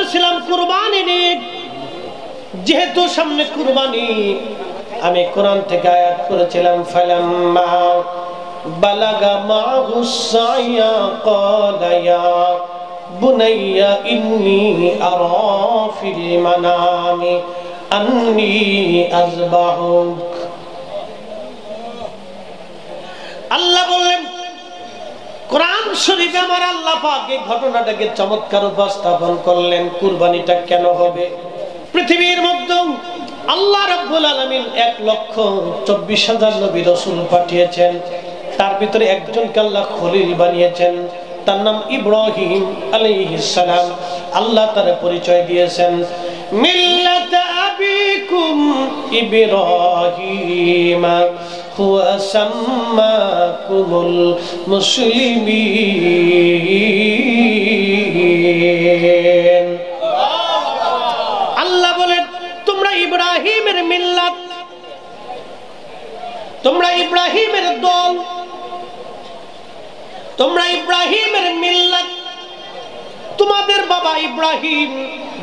বলতেছিলাম কুরবানি নিয়ে, যেহেতু সামনে কুরবানি, আমি কোরআন থেকে আয়াত করেছিলাম ফালাম্মা বালাগা মাহুস সাইয়া ক্বালা ইয়া বুনাইয়া ইন্নী আরা ফিল মানামি আন্নী আযবাহুক। আল্লাহ বললেন কোরআন শরীফে আমার আল্লাহ পাক এই ঘটনাটাকে চমৎকার উপস্থাপন করলেন। কুরবানিটা কেন হবে? পৃথিবীর মধ্যে আল্লাহ রাব্বুল আলামিন 1,24,000 নবী রাসূল পাঠিয়েছেন। তার ভিতরে একজনকে আল্লাহ খলিল বানিয়েছেন, তার নাম ইব্রাহিম আলাইহিস সালাম। আল্লাহ তার পরিচয় দিয়েছেন মিল্লাত আবিকুম ইব্রাহিম হুয়া সাম্মাকুমুল মুসলিমিন। আল্লাহ বলেন তোমরা ইব্রাহিমের মিল্লাত, তোমরা ইব্রাহিমের দল, তোমরা ইব্রাহিমের মিল্লাত। তোমাদের বাবা ইব্রাহিম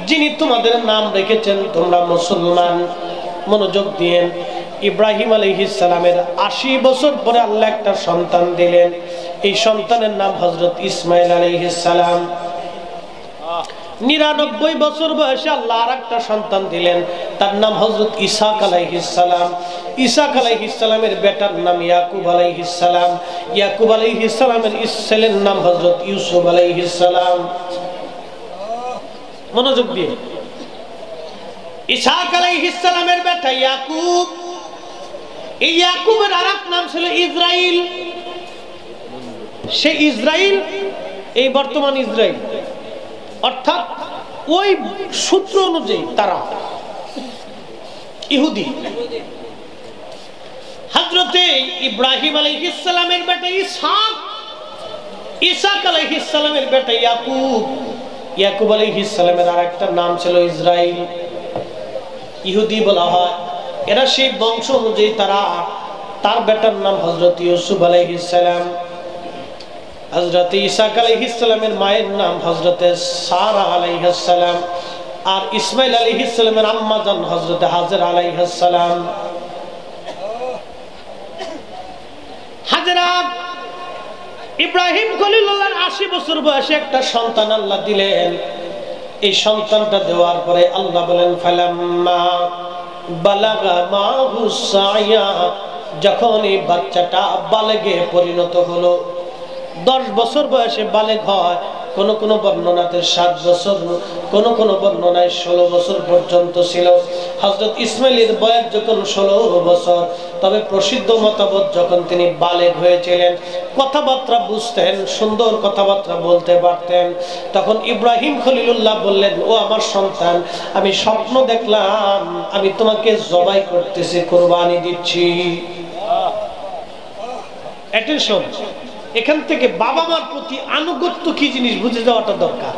যিনি তোমাদের নাম রেখেছেন তোমরা মুসলমান। মনোযোগ দিয়েন, ইব্রাহিম আলাইহিস সালামের 80 বছর পরে আল্লাহ একটা সন্তান দিলেন। এই সন্তানের নাম হযরত ইসমাঈল আলাইহিস সালাম। 99 বছর বয়সে আল্লাহ আরেকটা সন্তান দিলেন, তার নাম হযরত ইসহাক আলাইহিস সালাম। ইসহাক আলাইহিস সালামের বেটার নাম ইয়াকুব আলাইহিস সালাম। ইয়াকুব আলাইহিস সালামের ছেলের নাম হযরত ইউসুফ আলাইহিস সালাম। মনোযোগ দিয়ে, ইসহাক আলাইহিস সালামের বেটা ইয়াকুব, এই ইয়াকুবের আরেক নাম ছিল ইসরাইল। সেই ইসরাইল এই বর্তমান ইসরাইল, অর্থাৎ ওই সূত্র অনুযায়ী তারা ইহুদি। হযরতে ইব্রাহিম আলাইহিস সালামের বেটা ইসহাক, ইসহাক আলাইহিস সালামের বেটা ইয়াকুব, ইয়াকুব আলাইহিস সালামের আরেকটা নাম ছিল ইসরাইল। ইহুদি বলা হয়। এরা সেই বংশ অনুযায়ী তারা, তার বেটার নাম হযরত ইউসুফ আলাইহিস সালাম। হযরত ইসহাক আলাইহিস সালামের মায়ের নাম হযরতে সারা আলাইহিস সালাম। আর ইসমাঈল আলাইহিস সালামের আম্মা জান হযরতে হাজরা আলাইহিস সালাম। হাজরা ইব্রাহিম খলিলুল্লাহর 80 বছর বয়সে একটা সন্তান আল্লাহ দিলেন। এই সন্তানটা দেওয়ার পরে আল্লাহ বলেন ফালাম্মা বালাগা মাহুস সাইয়া, যখন এই বাচ্চাটা বালেগে পরিণত হলো, 10 বছর বয়সে বালেগ হয়। কোন কোন বর্ণনাতে 7 বছর, কোন কোন বর্ণনায় 16 বছর পর্যন্ত ছিল। হযরত ইসমাঈলের বয়স যখন 16 বছর, তবে প্রসিদ্ধ মতবাদ যখন তিনি বালেগ হয়েছিলেন, কথাবার্তা বুঝতেন, সুন্দর কথাবার্তা বলতে পারতেন, তখন ইব্রাহিম খলিলুল্লাহ বললেন ও আমার সন্তান, আমি স্বপ্ন দেখলাম আমি তোমাকে জবাই করতেছি, কুরবানি দিচ্ছি। অ্যাটেনশন, এখান থেকে বাবা মার প্রতি আনুগত্য কি জিনিস বুঝে যাওয়াটা দরকার।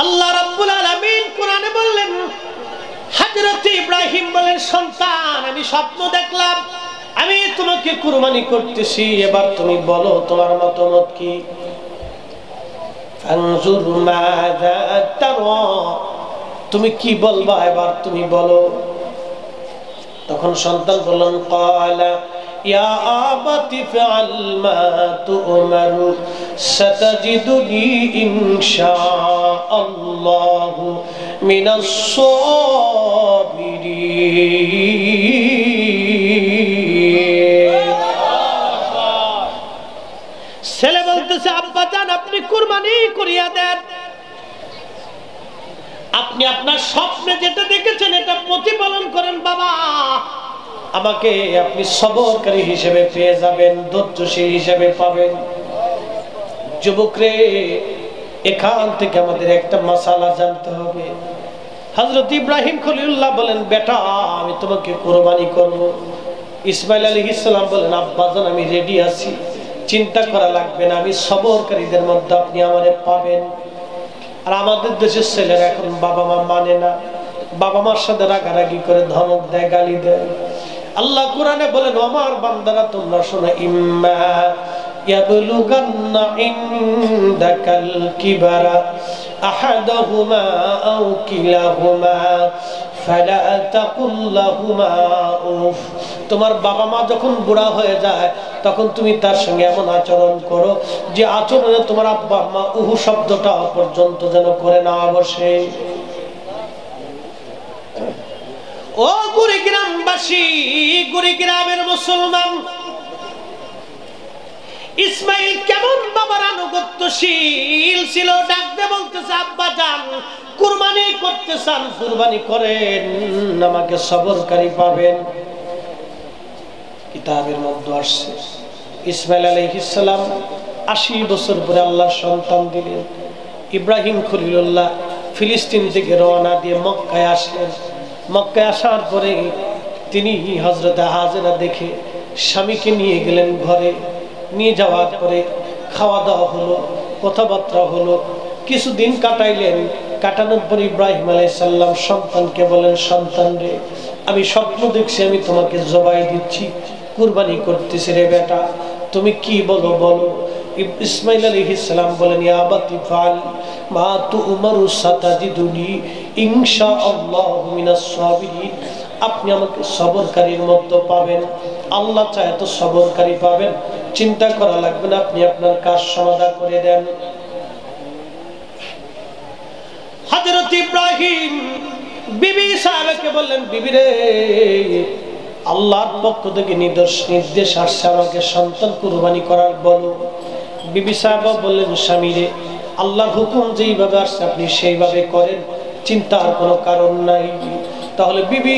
আল্লাহ রাব্বুল আলামিন কোরআনে বললেন, হযরত ইব্রাহিম বলেন সন্তান আমি স্বপ্ন দেখলাম আমি তোমাকে কুরবানি করতেছি, এবার তুমি বলো তোমার মতামত কি। ফানজুর মাযা তারা, তুমি কি বলবা এবার তুমি বলো। তখন সন্তান বললেন ক্বালা ইয়া আবাতি ফাআল মা তু'মারু সাতাজিদুনি ইনশাআল্লাহু মিনাস সাবিরিন। ছেলে বলতেছে আব্বা জান আপনি কুরবানি করিয়া দেন, আপনি আপনার স্বপ্নে যেটা দেখেছেন এটা প্রতিপালন করেন বাবা, আমাকে আপনি সবরকারী হিসেবে পেয়ে যাবেন, ধৈর্যশীল হিসেবে পাবেন। যুবকরে, এখান থেকে আমাদের একটা মাসালা জানতে হবে। হযরত ইব্রাহিম খলিলুল্লাহ বলেন বেটা আমি তোমাকে কুরবানি করব। ইসমাঈল আলাইহিস সালাম বলেন আব্বাজান আমি রেডি আছি, চিন্তা করা লাগবে না, আমি সবরকারীদের মধ্যে আপনি আমারে পাবেন। আর আমাদের দেশের ছেলেরা এখন বাবা মা মানে না, বাবা মার সাথে রাগারাগি করে, ধমক দেয়, গালি দেয়। আল্লাহ কোরআনে বলেন আমার বান্দারা তোমরা শোনো, ইম্মা ইয়াবলুগান্না ইনদাকাল কিবারা আহাদুহুমা আও কিলাহুমা ফালা তাকুল লাহুমা উফ। তোমার বাবা মা যখন বুড়া হয়ে যায় তখন তুমি তার সঙ্গে এমন আচরণ করো যে আচরণে তোমার আব্বা আম্মা উহু শব্দটা পর্যন্ত যেন করে না বসে। ও কুড়িগ্রামবাসী, কুড়িগ্রামের মুসলমান, ইসমাইল কেমন বাবার আনুগত্যশীল ছিল। ডাকতে বলতেছে, আব্বা যান, কুরবানি করতে চান কুরবানি করেন, আমাকে সবরকারী পাবেন। কিতাবের মধ্যে আসছে ইসমাইল আলাইহিস সালাম 80 বছর পরে আল্লাহর সন্তান দিলেন। ইব্রাহিম খলিলুল্লাহ ফিলিস্তিন থেকে রওনা দিয়ে মক্কায় আসলেন। মক্কায় আসার পরে তিনি হযরত হাজেরা দেখে স্বামীকে নিয়ে গেলেন ঘরে। নিয়ে যাওয়ার পরে খাওয়া দাওয়া হলো, কথাবার্তা হলো, কিছুদিন কাটাইলেন। কাটানোর পর ইব্রাহিম আলাইহিস সালাম সন্তানকে বলেন, সন্তান রে, আমি স্বপ্ন দেখছি আমি তোমাকে জবাই দিচ্ছি, কুরবানি করতেছি রে বেটা, তুমি কি বলো বলো। ইসমাইল আলাইহিস সালাম বলেন, ইয়া আবাতি ফাল মা তু'মারু সাতাজিদুনি ইনশাআল্লাহু মিনাস সাবিরিন। আপনি আমাকে সবরকারীর মধ্যে পাবেন, আল্লাহ চায় তো সবরকারী পাবেন, চিন্তা করা লাগবে না, আপনি আপনার কাজ সমাধান করে দেন। হযরত ইব্রাহিম বিবি সাহেবকে বললেন, বিবি রে, আল্লাহর পক্ষ থেকে নির্দেশ আসছে আমাকে সন্তান কুরবানি করার বলো। বিবি সাহেব বললেন, স্বামী রে, আল্লাহর হুকুম যেইভাবে আসছে আপনি সেইভাবে করেন, চিন্তার কোনো কারণ নাই। তাহলে বিবি,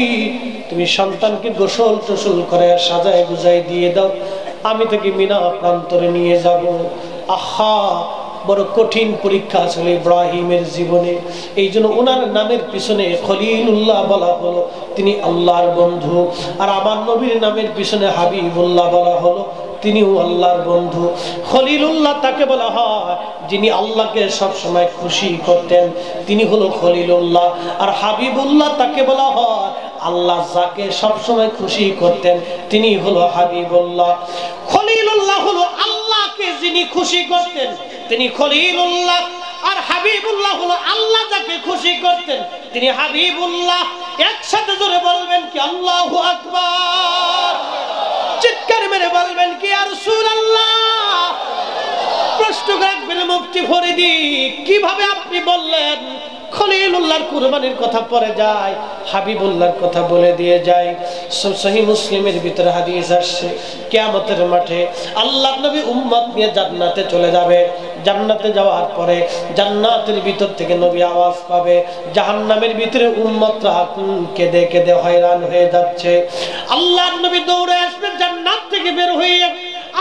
তুমি সন্তানকে গোসল টোসল করে সাজায় গুজায় দিয়ে দাও, আমি তাকে মিনা প্রান্তরে নিয়ে যাব। আহা, বড় কঠিন পরীক্ষা ছিল ইব্রাহিমের জীবনে। এই জন্য ওনার নামের পিছনে খলিলুল্লাহ বলা হলো, তিনি আল্লাহর বন্ধু। আর আমার নবীর নামের পিছনে হাবিবুল্লাহ বলা হলো, তিনিও আল্লাহর বন্ধু। খলিলুল্লাহ তাকে বলা হয় যিনি আল্লাহকে সব সময় খুশি করতেন, তিনি হলো খলিলুল্লাহ। আর হাবিবুল্লাহ তাকে বলা হয় আল্লাহ যাকে সব সময় খুশি করতেন, তিনি হলো হাবিবুল্লাহ। খলিলুল্লাহ হলো আল্লাহকে যিনি খুশি করতেন, তিনি খলিলুল্লাহ। আর হাবিবুল্লাহ হলো আল্লাহ যাকে খুশি করতেন, তিনি হাবিবুল্লাহ। একসাথে জোরে বলবেন কি আল্লাহু আকবার, চিৎকার মেরে বলবেন কি ইয়া রাসূলুল্লাহ। প্রশ্ন রাখবেন মুফতি ফরিদি, কিভাবে আপনি বললেন খলিলুল্লাহর কুরবানির কথা পরে যায়, হাবিবুল্লাহর কথা বলে দিয়ে যায়। সহিহ মুসলিমের ভিতরে হাদিস আসছে, কিয়ামতের মাঠে আল্লাহর নবী উম্মত নিয়ে জান্নাতে চলে যাবে। জান্নাতে যাওয়ার পরে জান্নাতের ভিতর থেকে নবী আওয়াজ পাবে, জাহান্নামের ভিতরে উম্মতরা কেঁদে কেঁদে হয়রান হয়ে যাচ্ছে। আল্লাহর নবী দৌড়ে আসবে জান্নাত থেকে বের হয়ে,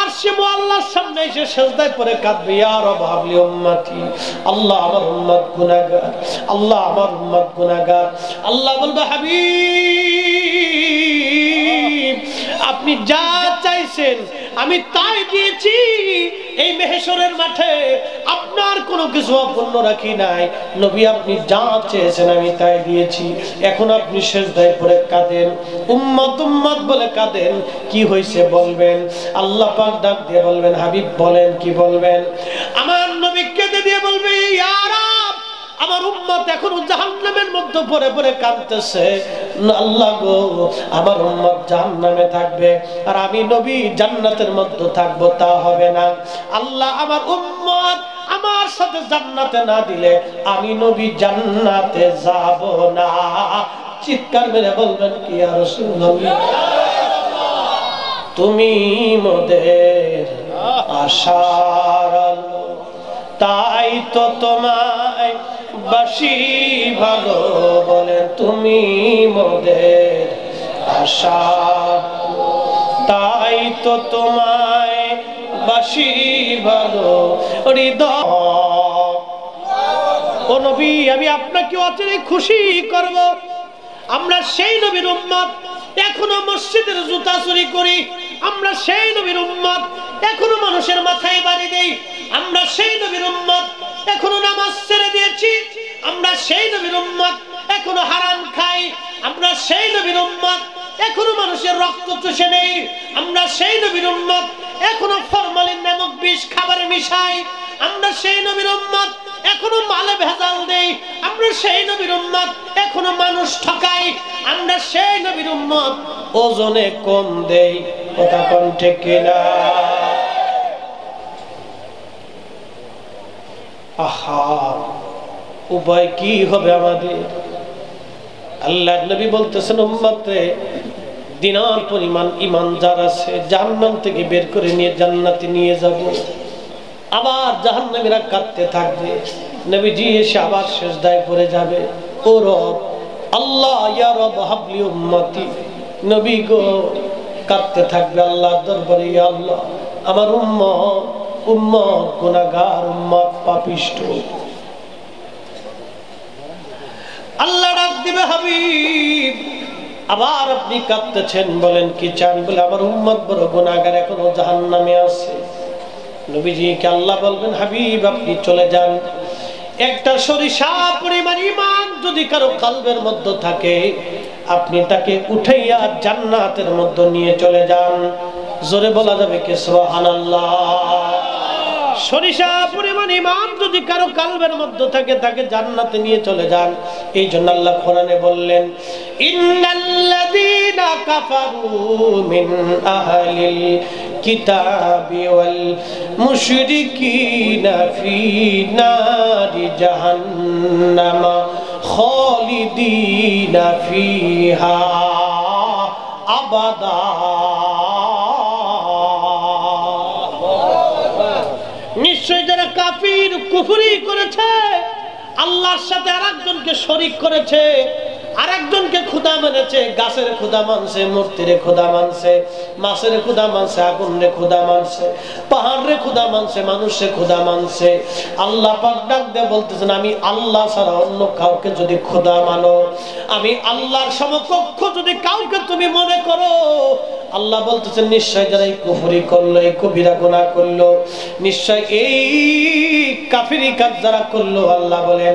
আর সে আল্লাহর সামনে এসে সিজদায় পড়ে কাঁদবে, ইয়া রব হাবলি উম্মতি, আল্লাহ আমার উম্মত গুনাহগার, আল্লাহ আমার উম্মত গুনাহগার। আল্লাহ বলবে, হাবিব, আপনি যা চাইছেন আমি তাই দিয়েছি। এই মেহেশরের মাঠে আপনার কোনো কিছু অপূর্ণ রাখি নাই। নবী, আপনি যা চেয়েছেন আমি তাই দিয়েছি। এখন আপনি সিজদায় পড়ে কাঁদেন, উম্মত উম্মত বলে কাঁদেন, কি হয়েছে বলবেন। আল্লাহ পাক ডাক দিয়ে বলবেন, হাবিব বলেন কি বলবেন। আমার নবী কেঁদে দিয়ে বলবে, ইয়া রাব, আমার উম্মত এখনো জাহান্নামের মধ্যে পড়ে পড়ে কাঁদতেছে। আল্লাহ গো, আমার উম্মত জাহান্নামে থাকবে আর আমি নবী জান্নাতের মধ্যে থাকবো, তা হবে না। আল্লাহ আমার উম্মত আমার সাথে জান্নাতে না দিলে আমি নবী জান্নাতে যাব না। চিৎকার মেরে বলবেন কি ইয়া রাসূলুল্লাহ। তুমি মোদের আশার আলো, তাই তো তোমায় বাসি ভালো। বলেন, তুমি মোদের আশার আলো, তাই তো তোমায় বাসি ভালো হৃদয়। ও নবী, আমি আপনাকে অচিরে খুশি করব। আমরা সেই নবীর উম্মত, এখনো মসজিদের জুতা চুরি করি। আমরা সেই নবীর উম্মত, এখনো মানুষের মাথায় বাড়ি দেই। আমরা সেই নবীর উম্মত, এখনো নামাজ ছেড়ে দিয়েছি। আমরা সেই নবীর উম্মত, এখনো হারাম খাই। আমরা সেই নবীর উম্মত, এখনো মানুষের রক্ত চুষে নেই, আমরা সেই নবীর উম্মত। এখনো ফরমালিন নামক বিষ খাবারে মিশাই, আমরা সেই নবীর উম্মত। এখনো মালে ভেজাল দেই, আমরা সেই নবীর উম্মত। এখনো মানুষ ঠকাই, আমরা সেই নবীর উম্মত। ওজনে কম দেই, কথা কোন ঠিক কিনা? আহা, উপায় কি হবে আমাদের? আল্লাহর নবী বলতেছেন, উম্মতে দিনার পরিমাণ ঈমান যার আছে জাহান্নাম থেকে বের করে নিয়ে জান্নাতে নিয়ে যাব। আবার জাহান্নামীরা কাঁদতে থাকবে, নবীজি এসে আবার সিজদায় পড়ে যাবে, ও রব আল্লাহ, ইয়া রব হাবলি উম্মতি। নবী গো কাঁদতে থাকবে আল্লাহর দরবারে, ইয়া আল্লাহ আমার উম্মত গুনাহগার, উম্মত পাপিষ্ঠ। আল্লাহ ডাক দিবে, হাবিব আবার আপনি কাঁদতেছেন, বলেন কি চান? বলে আমার উম্মত বড় গুনাহগার, এখনো জাহান্নামে আছে। নবীজিকে আল্লাহ বলবেন, হাবিব আপনি চলে যান। একটা সরিষা পরিমাণ ঈমান যদি কারো কলবের মধ্যে থাকে, আপনি তাকে উঠাইয়া জান্নাতের মধ্যে নিয়ে চলে যান। জোরে বলা যাবে কি সুবহানাল্লাহ? সরিষা পরিমাণ ঈমান যদি কারো কলবের মধ্যে থাকে, তাকে জান্নাতে নিয়ে চলে যান। এই জন্য আল্লাহ কোরআনে বললেন, ইন্নাল্লাযীনা কাফারু মিন আহলিল কিতাবি ওয়াল মুশরিকিনা ফি নারি জাহান্নাম খালিদিনা ফিহা আবাদা। নিশ্চয় যারা কাফির কুফরি করেছে, আল্লাহর সাথে আরেকজনকে শরীক করেছে, আরেকজনকে খোদা মেনেছে, গাছের খোদা মানছে, মূর্তির খোদা মানছে, মাছের খোদা মানছে, আগুনের খোদা মানছে, পাহাড়ের খোদা মানছে, মানুষের খোদা মানছে। আল্লাহ পাক ডাক দিয়ে বলতেছেন, আমি আল্লাহ ছাড়া অন্য কাউকে যদি খোদা মানো, আমি আল্লাহর সমকক্ষ যদি কাউকে তুমি মনে করো, আল্লাহ বলতেছেন নিশ্চয় যারা এই কুফরি করলো, এই কবিরা গুনাহ করলো, নিশ্চয় এই কাফিরি কাজ যারা করলো, আল্লাহ বলেন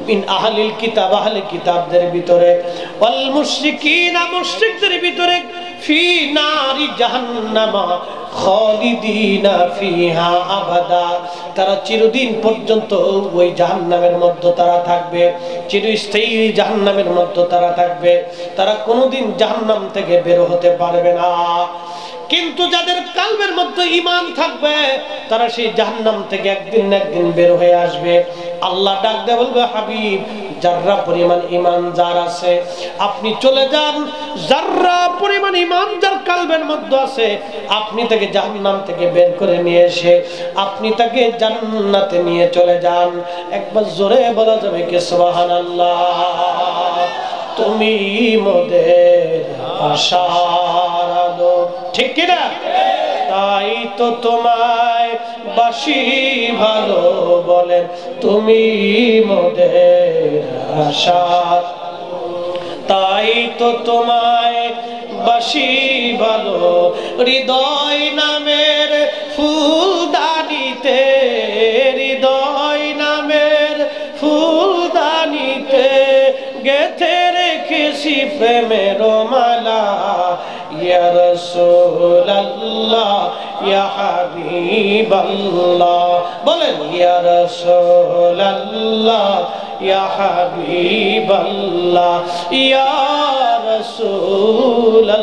মিন আহলিল কিতাব, আহলে কিতাবদের ভিতরে, ওয়াল মুশরিকিনা, মুশরিকদের ভিতরে, ফি নারি জাহান্নাম খালিদিনা ফিহা আবাদা, তারা চিরদিন পর্যন্ত ওই জাহান্নামের মধ্যে তারা থাকবে, চিরস্থায়ী জাহান্নামের মধ্যে তারা থাকবে, তারা কোনোদিন জাহান্নাম থেকে বের হতে পারবে না। কিন্তু যাদের কলবের মধ্যে ঈমান থাকবে, তারা সেই জাহান্নাম থেকে একদিন না একদিন বের হয়ে আসবে। আল্লাহ ডাক দিয়ে বলবে, হাবিব যাররা পরিমাণ ঈমান যার আছে, আপনি চলে যান। যাররা পরিমাণ ঈমান যার কলবের মধ্যে আছে, আপনি তাকে জাহান্নাম থেকে বের করে নিয়ে এসে আপনি তাকে জান্নাতে নিয়ে চলে যান। একবার জোরে বলা যাবে কি সুবহানাল্লাহ? তুমি মোদের আশার আলো, ঠিক কিনা? তাই তো তোমায় বাসি ভালো, বলেন তুমি মোদের আশার, তাই তো তোমায় বাসি ভালো। হৃদয় নামের ফুলদানিতে, হৃদয় নামের ফুলদানিতে গেথে রেখেছি প্রেমের মালা। ইয়া রাসূলুল্লাহ, ইয়া হাবিবাল্লাহ, বলেন ইয়া রাসূলুল্লাহ, ইয়া হাবিবাল্লাহ, ইয়া রাসূলুল্লাহ।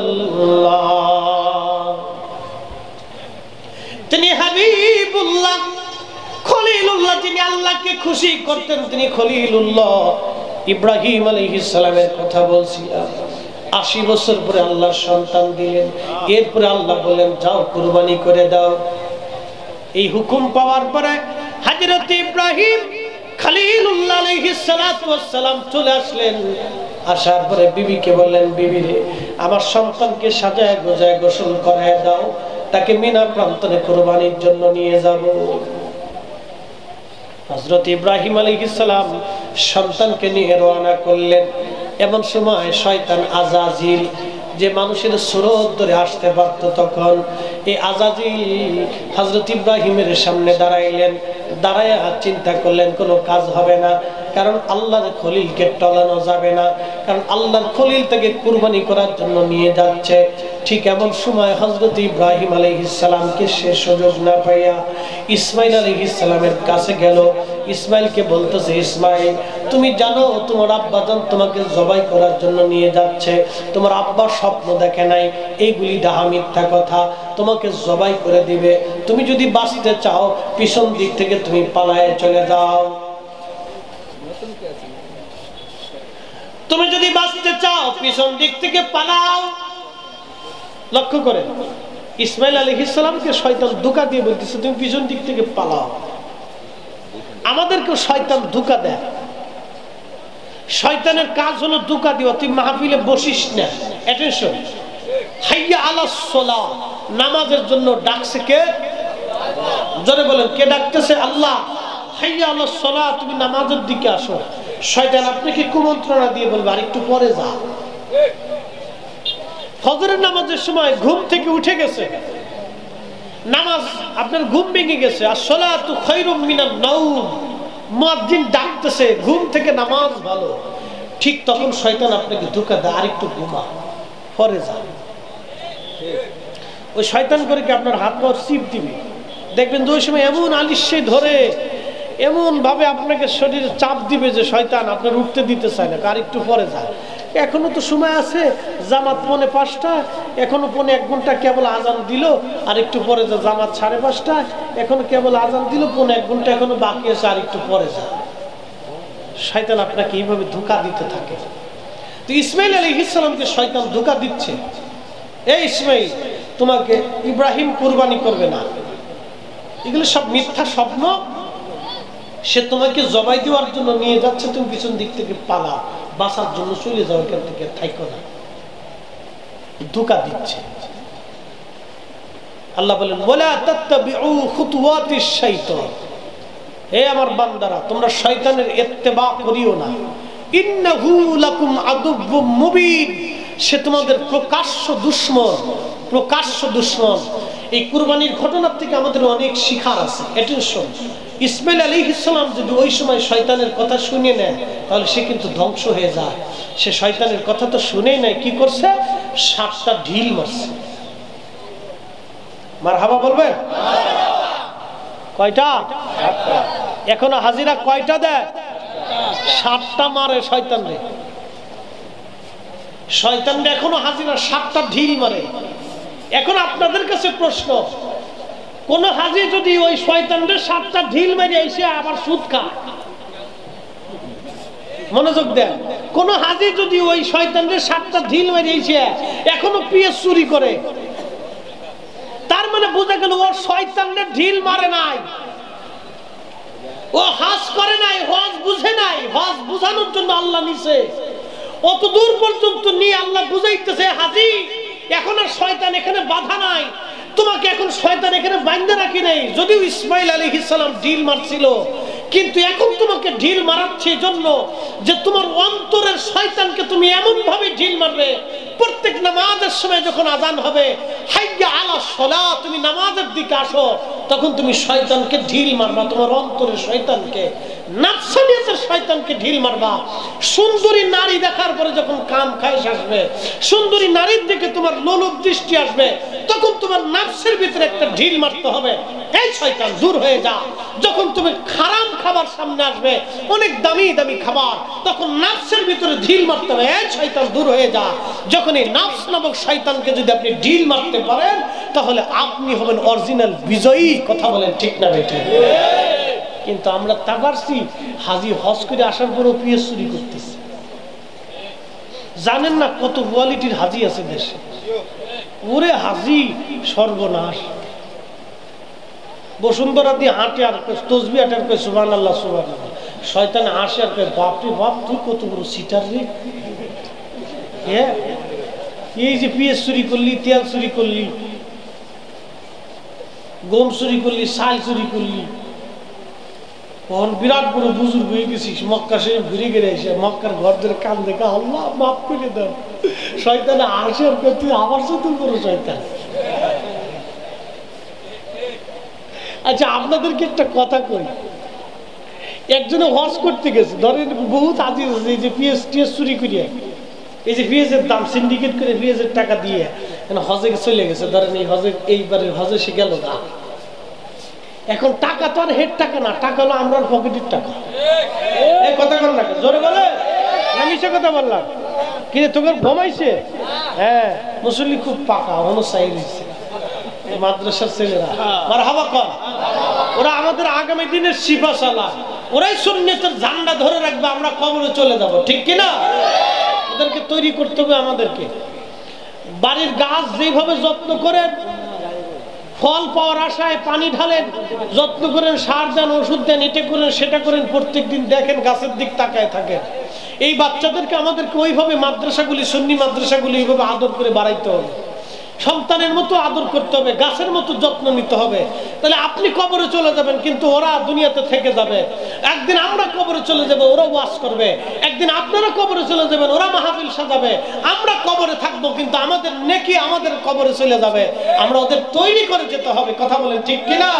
তিনি হাবিবুল্লাহ, খলিলুল্লাহ, যিনি আল্লাহকে খুশি করতেন, তিনি খলিলুল্লাহ। ইব্রাহিম আলাইহিস সালামের কথা বলছিলাম, 80 বছর পরে আল্লাহ সন্তান দিলেন। এরপরে আল্লাহ বলেন যাও কুরবানি করে দাও। এই হুকুম পাওয়ার পরে হযরত ইব্রাহিম খলিলুল্লাহ আলাইহিস সালাতু ওয়াস সালাম চলে আসলেন। আসার পরে বিবিকে বললেন, বিবি রে, আমার সন্তানকে সাজায় গোজায় গোসল করায় দাও, তাকে মিনা প্রান্তরে কুরবানির জন্য নিয়ে যাব। হযরত ইব্রাহিম আলাইহিস সালাম সন্তানকে নিয়ে রওনা করলেন। এমন সময় শয়তান আজাজিল, যে মানুষের সুরত ধরে আসতে পারত, তখন এই আজাজিল হযরত ইব্রাহিমের সামনে দাঁড়াইলেন। দাঁড়ায়া চিন্তা করলেন কোনো কাজ হবে না, কারণ আল্লাহর খলিলকে টলানো যাবে না, কারণ আল্লাহর খলিল তাকে কুরবানি করার জন্য নিয়ে যাচ্ছে। ঠিক এমন সময় হযরত ইব্রাহিম আলাইহিস সালামকে সে সুযোগ না পাইয়া ইসমাইল আলাইহিস সালামের কাছে গেল। ইসমাইলকে বলতেছে, ইসমাইল তুমি জানো তোমার আব্বাজান তোমাকে জবাই করার জন্য নিয়ে যাচ্ছে, তোমার আব্বা স্বপ্ন দেখে নাই, এইগুলি ডাহা মিথ্যা কথা, তোমাকে জবাই করে দিবে। তুমি যদি বাঁচতে চাও পিছন দিক থেকে তুমি পালায়ে চলে যাও। তুমি যদি বাঁচতে চাও পিছন দিক থেকে পালাও। লক্ষ্য করে ইসমাইল আলাইহিস সালামকে শয়তান ধোঁকা দিয়ে বলতেছে তুমি পিছন দিক থেকে পালাও। আমাদেরকে শয়তান ধোঁকা দেয়। শয়তানের কাজ হলো ধোঁকা দেওয়া। তুই মাহফিলে বসিস না, অ্যাটেনশন, হাইয়া আলাস সালাহ, নামাজের জন্য ডাকছে কে? জোরে বলেন, কে ডাকতেছে? আল্লাহ। হাইয়া আলাস সালাহ, তুমি নামাজের দিকে আসো। শয়তান আপনাকে কুমন্ত্রণা দিয়ে বলবে আর একটু পরে যা। ফজরের নামাজের সময় ঘুম থেকে উঠে গেছে, নামাজ আপনার ঘুম ভেঙে গেছে, আসসালাতু খায়রুম মিনান নাওম, মুয়াজ্জিন ডাকতেছে, ঘুম থেকে নামাজ ভালো। ঠিক তখন শয়তান আপনাকে ধোঁকা দেয়, আর একটু ঘুমা, পরে যা। ওই শয়তান করে কি আপনার হাত পা চিপ দিবে। দেখবেন যে ওই সময় এমন আলিশে ধরে, এমন ভাবে আপনাকে শরীরে চাপ দিবে যে শয়তান আপনার উঠতে দিতে চায় না, আর একটু পরে যায়। এখনো তো সময় আছে, জামাত 4:45, এখনো 1 ঘন্টা কেবল আজান দিল, আর একটু পরে যা। জামাত 5:30, এখনো কেবল আজান দিল, 1 ঘন্টা এখনো বাকি আছে, আর একটু পরে যা। শয়তান আপনাকে এইভাবে ধোঁকা দিতে থাকে। তো ইসমাইল আলাইহিস সালামকে শয়তান ধোঁকা দিচ্ছে, এই ইসমাইল তোমাকে ইব্রাহিম কুরবানি করবে না, এগুলো সব মিথ্যা স্বপ্ন, সে তোমাকে জবাই দেওয়ার জন্য নিয়ে যাচ্ছে, তুমি পিছন দিক থেকে পালা, বাঁচার জন্য চলে যাও, এখান থেকে থাইকো না। ধোঁকা দিচ্ছে। আল্লাহ বলেন ওয়ালা তাত্তাবিউ খুতুওয়াতিশ শাইতান, হে আমার বান্দারা তোমরা শয়তানের ইত্তেবা করিও না। ইন্নাহু লাকুম আদুব্বুম মুবিন, সে তোমাদের প্রকাশ্য দুশমন, প্রকাশ্য দুশমন। এই কুরবানির ঘটনার থেকে আমাদের অনেক শিখার আছে। অ্যাটেনশন, ইসমাইল আলাইহিস সালাম যদি ওই সময় শয়তানের কথা শুনে নেয় তাহলে সে কিন্তু ধ্বংস হয়ে যায়। সে শয়তানের কথা তো শুনেই নাই, কি করছে? 7টা ঢিল মারছে। মারহাবা বলবেন? কয়টা? এখনো হাজিরা কয়টা দেয়? 7টা মারে শয়তান রে। শয়তান রে এখনো হাজিরা 7টা ঢিল মারে। এখন আপনাদের কাছে প্রশ্ন, কোন হাজি যদি ওই শয়তানদের 7টা ঢিল মেরে এসে আবার সুদ খায়, মনোযোগ দেন, কোন হাজি যদি ওই শয়তানদের 7টা ঢিল মেরে এসে এখনো পিএস চুরি করে, তার মানে বোঝা গেল ও শয়তানদের ঢিল মারে নাই, ও হজ করে নাই, হজ বুঝে নাই। হজ বুঝানোর জন্য আল্লাহ নিছে, অত দূর পর্যন্ত নিয়ে আল্লাহ বুঝাইতেছে হাজি এখন আর শয়তান এখানে বাধা নাই, তোমাকে এখন শয়তান এখানে বাঁধা রাখি নাই। যদিও ইসমাইল আলাইহিস সালাম ঢিল মারছিল, কিন্তু এখন তোমাকে ঢিল মারাচ্ছে জন্য যে তোমার অন্তরের শয়তানকে তুমি এমন ভাবে ঢিল মারবে, প্রত্যেক নামাজের সময় যখন আজান হবে হাইয়া আলাস সালাহ, তুমি নামাজের দিকে আসো, তখন তুমি শয়তানকে ঢিল মারবা, তোমার অন্তরের শয়তানকে, নাফসানিয়াতের শয়তানকে ঢিল মারবা। সুন্দরী নারী দেখার পরে যখন কাম খায়েশ আসবে, সুন্দরী নারীর দিকে তোমার লোলুপ দৃষ্টি আসবে, তখন তোমার নাফসের ভিতরে একটা ঢিল মারতে হবে, এই শয়তান দূর হয়ে যা। যখন তুমি হারাম খাবার সামনে আসবে, অনেক দামি দামি খাবার, তখন নাফসের ভিতরে ঢিল মারতে হবে, এই শয়তান দূর হয়ে যা। যখন এই নাফস নামক শয়তানকে যদি আপনি ঢিল মারতে পারেন তাহলে আপনি হবেন অরিজিনাল বিজয়ী। কথা বলেন ঠিক না বেঠিক? কিন্তু আমরা তা পারছি, হাজি হজ করে আসার পরও পিএস চুরি করতেছে। জানেন না কত কোয়ালিটির হাজি আছে দেশে? ওরে হাজি সর্বনাশ। বসুন্ধরা দিয়ে হাঁটে আর তসবি হাঁটার কই সুবহানাল্লাহ সুবহানাল্লাহ, শয়তান হাসে আর কই বাপরে বাপ তুই কত বড় সিটার রে। হ্যাঁ, এই যে পিএস চুরি করলি, তেল চুরি করলি, গম চুরি করলি, চাল চুরি করলি, তখন বিরাট বড় বুজুর্গ হয়ে গেছিস, মক্কা শরীফ ঘুরে ঘিরে এসে মক্কার ঘর ধরে কান দেখা আল্লাহ মাফ করে দাও। শয়তানে আসে আর কই তুই আমার সাথে বড় শয়তান। আচ্ছা আপনাদেরকে একটা কথা কই, একজনে হজ করতে গেছে, ধরেন বহুত আজিজ আছে, এই যে পিএস টিএস চুরি করিয়া, এই যে পিএসের দাম সিন্ডিকেট করে পিএসের টাকা দিয়ে হজে চলে গেছে, ধরেন এই হজে এইবারের হজে সে গেল না। এখন টাকা তো আর হেড টাকা না, টাকা হলো আমরা পকেটের টাকা। এই কথা বল না, জোরে বলে আমি সে কথা বললাম কি তোকে ঘুমাইছে? হ্যাঁ, মুসল্লি খুব পাকা অনুসারী দিচ্ছে মাদ্রাসার ছেলেরা, মারহাবা কর। ওরা আমাদের আগামী দিনের সিপাশালা, ওরাই সুন্নতের ঝান্ডা ধরে রাখবে, আমরা কবরে চলে যাব, ঠিক কিনা? ওদেরকে তৈরি করতে হবে আমাদেরকে। বাড়ির গাছ যেভাবে যত্ন করেন, ফল পাওয়ার আশায় পানি ঢালেন, যত্ন করেন, সার দেন, ওষুধ দেন, এটা করেন সেটা করেন, প্রত্যেক দিন দেখেন গাছের দিক তাকায় থাকেন। এই বাচ্চাদেরকে আমাদেরকে ওইভাবে মাদ্রাসাগুলি, সুন্নি মাদ্রাসাগুলি এইভাবে আদর করে বাড়াইতে হবে, সন্তানের মতো আদর করতে হবে, গাছের মতো যত্ন নিতে হবে। তাহলে আপনি কবরে চলে যাবেন কিন্তু ওরা দুনিয়াতে থেকে যাবে। একদিন আমরা কবরে চলে যাব, ওরা ওয়াজ করবে। একদিন আপনারা কবরে চলে যাবেন, ওরা মাহফিল সাজাবে। আমরা কবরে থাকবো কিন্তু আমাদের নেকি আমাদের কবরে চলে যাবে। আমরা ওদের তৈরি করে যেতে হবে, কথা বলেন ঠিক কিনা?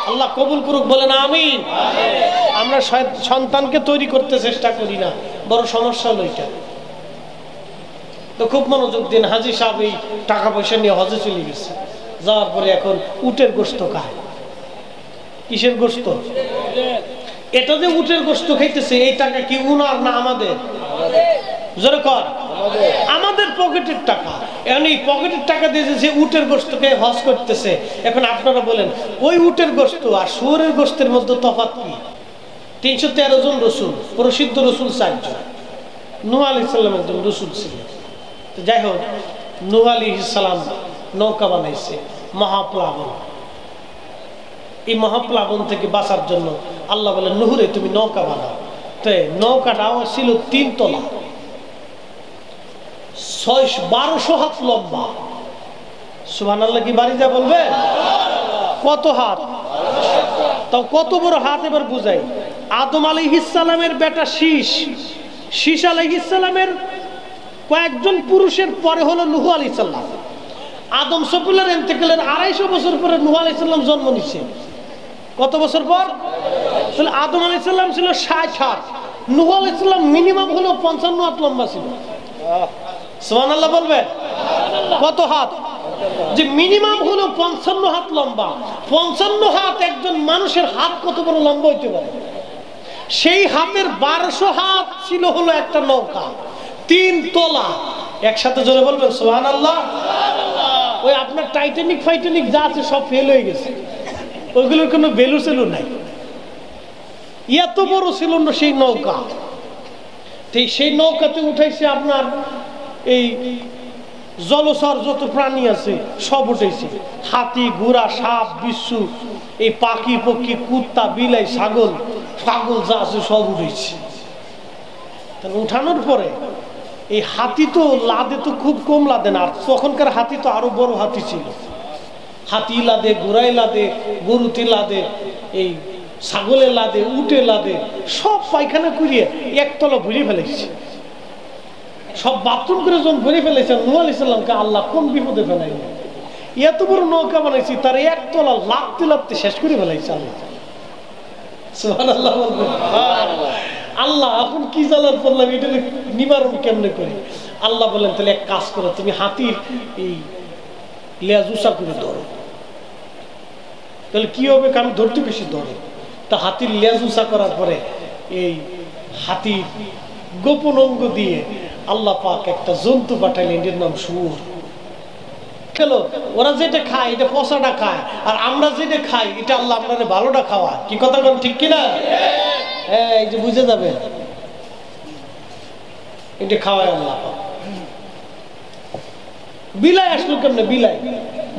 আল্লাহ কবুল করুক, বলেন আমিন। আমরা সন্তানকে তৈরি করতে চেষ্টা করি না, বড় সমস্যা হলো এটা। তো খুব মনোযোগ দিন। হাজি সাহেব এই টাকা পয়সা নিয়ে হজে চলে গেছে, যাওয়ার পরে এখন উটের গোশত খায়। কিসের গোশত? এটা যে উটের গোশত খাইতেছে, এই টাকা কি উনার না আমাদের? জোরে কর, আমাদের পকেটের টাকা। এখন এই পকেটের টাকা দিয়ে যে উটের গোশত খেয়ে হজ করতেছে, এখন আপনারা বলেন ওই উটের গোশত আর শুয়োরের গোশতের মধ্যে তফাৎ কি? 313 জন রসুল, প্রসিদ্ধ রসুল 4 জন। নূহ আলাইহিস সালাম একজন রসুল ছিলেন। যাই হোক, নূহ আলাইহিস সালাম নৌকা বানাইছে, মহাপ্লাবন। এই মহাপ্লাবন থেকে বাঁচার জন্য আল্লাহ বলেন নূহরে তুমি নৌকা বানাও। তো নৌকাটাও ছিল 3 তলা, 1200 হাত লম্বা। সুবহানাল্লাহ কি বাড়ি যা বলবে? কত হাত? তাও কত বড় হাত এবার বুঝাই। আদম আলাইহিস সালামের বেটা শীষ আলাইহিস সালামের কয়েকজন পুরুষের পরে হলো নূহ আলাইহিস সালাম। আদম সফিউল্লাহর ইন্তেকালের 250 বছর পরে নূহ আলাইহিস সালাম জন্ম নিছে। কত বছর পর? তাহলে আদম আলাইহিস সালাম ছিল 60 হাত, নূহ আলাইহিস সালাম মিনিমাম হলো 55 হাত লম্বা ছিল। সুবহানাল্লাহ বলবেন? কত হাত? যে মিনিমাম হলো 55 হাত লম্বা। 55 হাত একজন মানুষের হাত কত বড় লম্বা হইতে পারে? সেই হাতের 1200 হাত ছিল হলো একটা নৌকা, 3 তলা। একসাথে জোরে বলবেন সুবহানাল্লাহ। ওই আপনার টাইটানিক ফাইটানিক যা আছে সব ফেল হয়ে গেছে, ওইগুলোর কোনো ভ্যালু ছিল নাই। এত বড় ছিল না সেই নৌকা। সেই নৌকাতে উঠাইছে আপনার এই জলচর যত প্রাণী আছে সব উঠেছে, হাতি, ঘোড়া, সাপ, বিচ্ছু, এই পাখি পক্ষী, কুত্তা, বিলাই, ছাগল, পাগল যা আছে সব উঠেছে। উঠানোর পরে এই হাতি তো লাদে তো খুব কম লাদে না, আর তখনকার হাতি তো আরো বড় হাতি ছিল। হাতি লাদে, ঘোড়াই লাদে, গরুতে লাদে, এই ছাগলে লাদে, উটে লাদে, সব পায়খানা করিয়ে একতলা ভরে ফেলেছে, সব বাথরুম করে যখন ভরে ফেলেছেন নূহ আলাইহিস সালামকে আল্লাহ কোন বিপদে ফেলাইল। এত বড় নৌকা বানাইছি, তার একতলা লাগতে লাগতে শেষ করে ফেলাইছে আল্লাহ। সুবহানাল্লাহ বলবেন? আল্লাহ এখন কি জ্বালার পড়লাম, এটা নিবারণ কেমনে করি? আল্লাহ বলেন তাহলে এক কাজ করো, তুমি হাতির এই লেজ উঁচা করে ধরো। তাহলে কি হবে? আমি ধরতে বেশি ধরে। তা হাতির লেজ উঁচা করার পরে এই হাতির গোপন অঙ্গ দিয়ে আল্লাহ পাক একটা জন্তু পাঠাইলেন, এর নাম শুয়োর। খেলো, ওরা যেটা খায় এটা পচাটা খায়, আর আমরা যেটা খাই এটা আল্লাহ আপনাদের ভালোটা খাওয়া। কি কথা বলেন ঠিক কিনা? হ্যাঁ, এই যে বুঝে যাবে, এটা খাওয়ায় আল্লাহ। বিলাই আসলো কেমনে?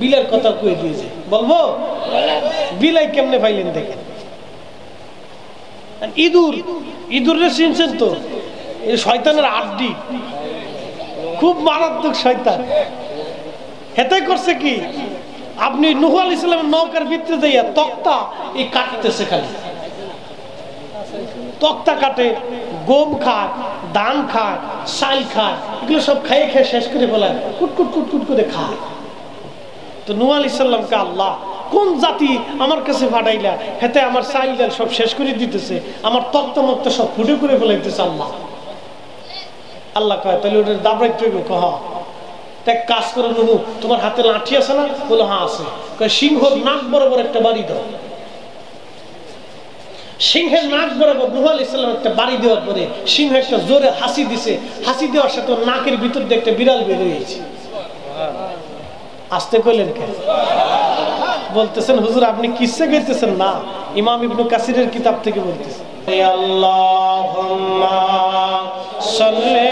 বিলাইয়ের কথা কয়ে দিয়েছে, বলবো বিলাই কেমনে পাইলেন দেখেন। ইঁদুরে চিনছেন তো? এই শয়তানের আড্ডি, খুব মারাত্মক শয়তান। হেতে করছে কি, আপনি নূহ আলাইহিস সালামের নৌকার ভিতরে যাইয়া তক্তা এই কাটতেছে, খালি তক্তা কাটে, গম খায়, ধান খায়, চাল খায়, এগুলো সব খাইয়ে খেয়ে শেষ করে ফেলায়, কুটকুট কুটকুট করে খায়। তো নূহ আলাইহিস সালামকে আল্লাহ কোন জাতি আমার কাছে ফাটাইলা, হেতে আমার চাইল ডাল সব শেষ করে দিতেছে, আমার তত্ত্ব মত্ত সব ফুটে করে ফেলাইতেছে আল্লাহ। আল্লাহ কয় তাহলে ওটা দাবড়াইতে হইব। কহ এক কাজ করে নুনু, তোমার হাতে লাঠি আছে না? বলো হ্যাঁ আছে। সিংহর নাক বরাবর একটা বাড়ি দাও। সিংহের নাক বরাবর নূহ আলাইহিস সালাম একটা বাড়ি দেওয়ার পরে সিংহ একটা জোরে হাসি দিছে, হাসি দেওয়ার সাথে নাকের ভিতর দিয়ে একটা বিড়াল বের হয়েছে। আসতে কইলেন কেন? বলতেছেন হুজুর আপনি কিসে গাইতেছেন? না, ইমাম ইবনে কাসিরের কিতাব থেকে বলতেছেন। আল্লাহুম্মা সাল্লি